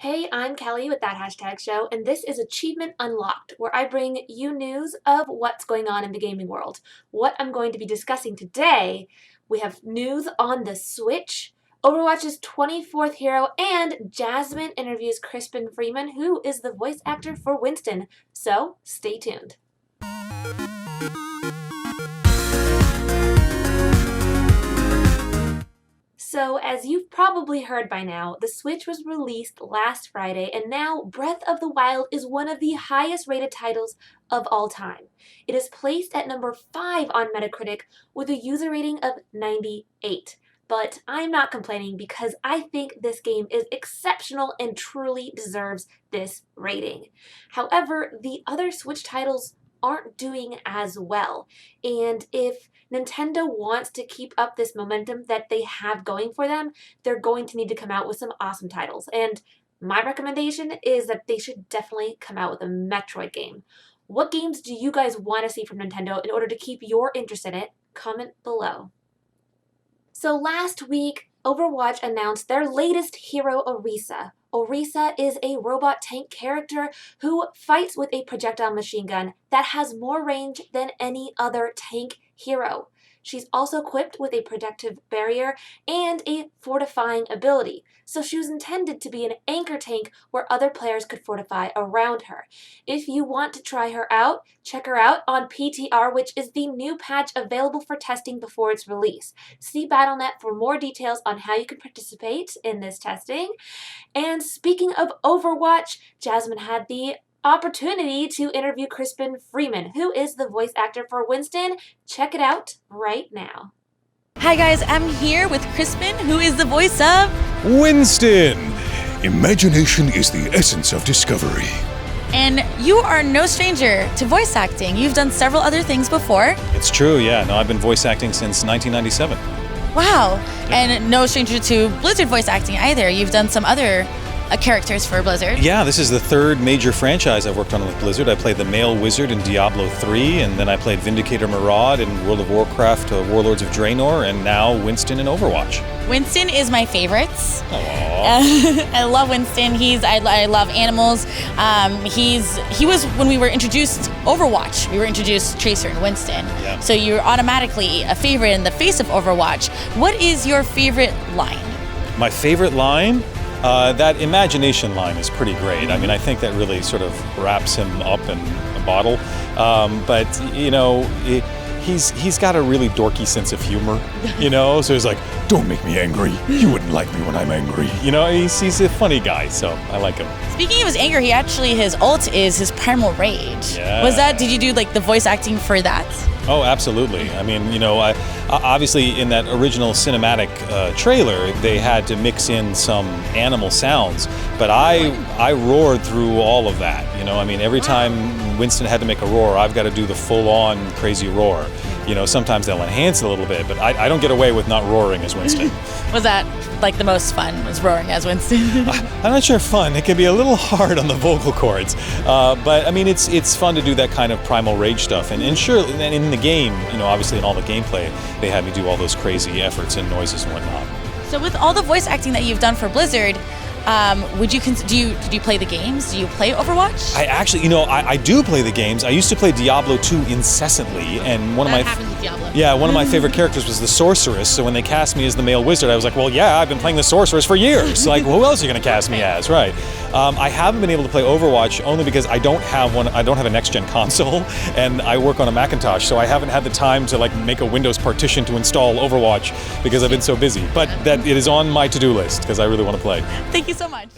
Hey, I'm Kelly with That Hashtag Show, and this is Achievement Unlocked, where I bring you news of what's going on in the gaming world. What I'm going to be discussing today, we have news on the Switch, Overwatch's 24th hero, and Jasmin interviews Crispin Freeman, who is the voice actor for Winston. So, stay tuned. So, as you've probably heard by now, the Switch was released last Friday, and now Breath of the Wild is one of the highest rated titles of all time. It is placed at number 5 on Metacritic with a user rating of 98. But I'm not complaining because I think this game is exceptional and truly deserves this rating. However, the other Switch titles aren't doing as well, and if Nintendo wants to keep up this momentum that they have going for them, they're going to need to come out with some awesome titles. And my recommendation is that they should definitely come out with a Metroid game. What games do you guys want to see from Nintendo in order to keep your interest in it? Comment below. So last week, Overwatch announced their latest hero, Orisa. Orisa is a robot tank character who fights with a projectile machine gun that has more range than any other tank hero. She's also equipped with a protective barrier and a fortifying ability, so she was intended to be an anchor tank where other players could fortify around her. If you want to try her out, check her out on PTR, which is the new patch available for testing before its release. See BattleNet for more details on how you can participate in this testing. And speaking of Overwatch, Jasmin had the opportunity to interview Crispin Freeman, who is the voice actor for Winston. Check it out right now. Hi guys, I'm here with Crispin, who is the voice of Winston! Imagination is the essence of discovery. And you are no stranger to voice acting. You've done several other things before. It's true, yeah. No, I've been voice acting since 1997. Wow. And no stranger to Blizzard voice acting either. You've done some other characters for Blizzard. Yeah, this is the third major franchise I've worked on with Blizzard. I played the male wizard in Diablo 3, and then I played Vindicator Maraud in World of Warcraft, Warlords of Draenor, and now Winston in Overwatch. Winston is my favorite. I love Winston. I love animals. He was when we were introduced Overwatch. We were introduced Tracer and Winston. Yeah. So you're automatically a favorite in the face of Overwatch. What is your favorite line? My favorite line? That imagination line is pretty great. I mean, I think that really sort of wraps him up in a bottle. But, you know, he's got a really dorky sense of humor, you know? So he's like, Don't make me angry. You wouldn't like me when I'm angry. you know, he's a funny guy, so I like him. Speaking of his anger, his ult is his primal rage. Yeah. Did you do like the voice acting for that? Oh, absolutely. I mean, you know, obviously in that original cinematic trailer, they had to mix in some animal sounds, but I roared through all of that. You know, I mean, every time Winston had to make a roar, I've got to do the full-on crazy roar. You know, sometimes they'll enhance it a little bit, but I don't get away with not roaring as Winston. Was that like the most fun, was roaring as Winston? I'm not sure fun. It can be a little hard on the vocal cords, but I mean, it's fun to do that kind of primal rage stuff. And sure, and in the game, you know, obviously in all the gameplay, they had me do all those crazy efforts and noises and whatnot. So with all the voice acting that you've done for Blizzard, did you play the games? Do you play Overwatch? I actually, you know, I do play the games. I used to play Diablo 2 incessantly, and one of my favorite characters was the sorceress. So when they cast me as the male wizard, I was like, well, yeah, I've been playing the sorceress for years. Like, who else are you going to cast me as, right? I haven't been able to play Overwatch only because I don't have one. I don't have a next-gen console, and I work on a Macintosh, so I haven't had the time to like make a Windows partition to install Overwatch because I've been so busy. But that it is on my to-do list because I really want to play. Thank you so much.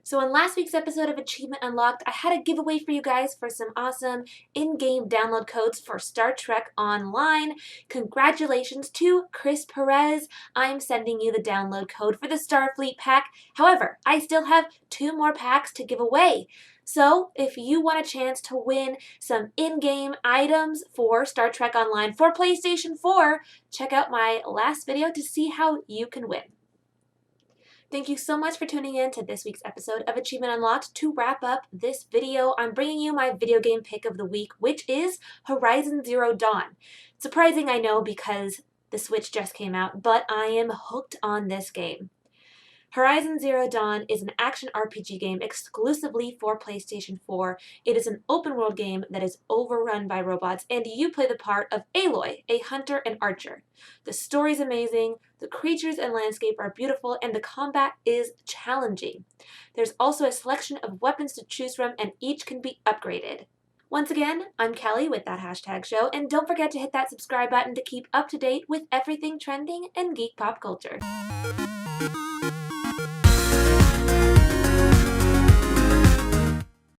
So in last week's episode of Achievement Unlocked, I had a giveaway for you guys for some awesome in-game download codes for Star Trek Online. Congratulations to Chris Perez. I'm sending you the download code for the Starfleet pack. However, I still have 2 more packs to give away. So if you want a chance to win some in-game items for Star Trek Online for PlayStation 4, check out my last video to see how you can win. Thank you so much for tuning in to this week's episode of Achievement Unlocked. To wrap up this video, I'm bringing you my video game pick of the week, which is Horizon Zero Dawn. Surprising, I know, because the Switch just came out, but I am hooked on this game. Horizon Zero Dawn is an action RPG game exclusively for PlayStation 4. It is an open-world game that is overrun by robots, and you play the part of Aloy, a hunter and archer. The story's amazing, the creatures and landscape are beautiful, and the combat is challenging. There's also a selection of weapons to choose from, and each can be upgraded. Once again, I'm Kelly with That Hashtag Show, and don't forget to hit that subscribe button to keep up to date with everything trending in geek pop culture.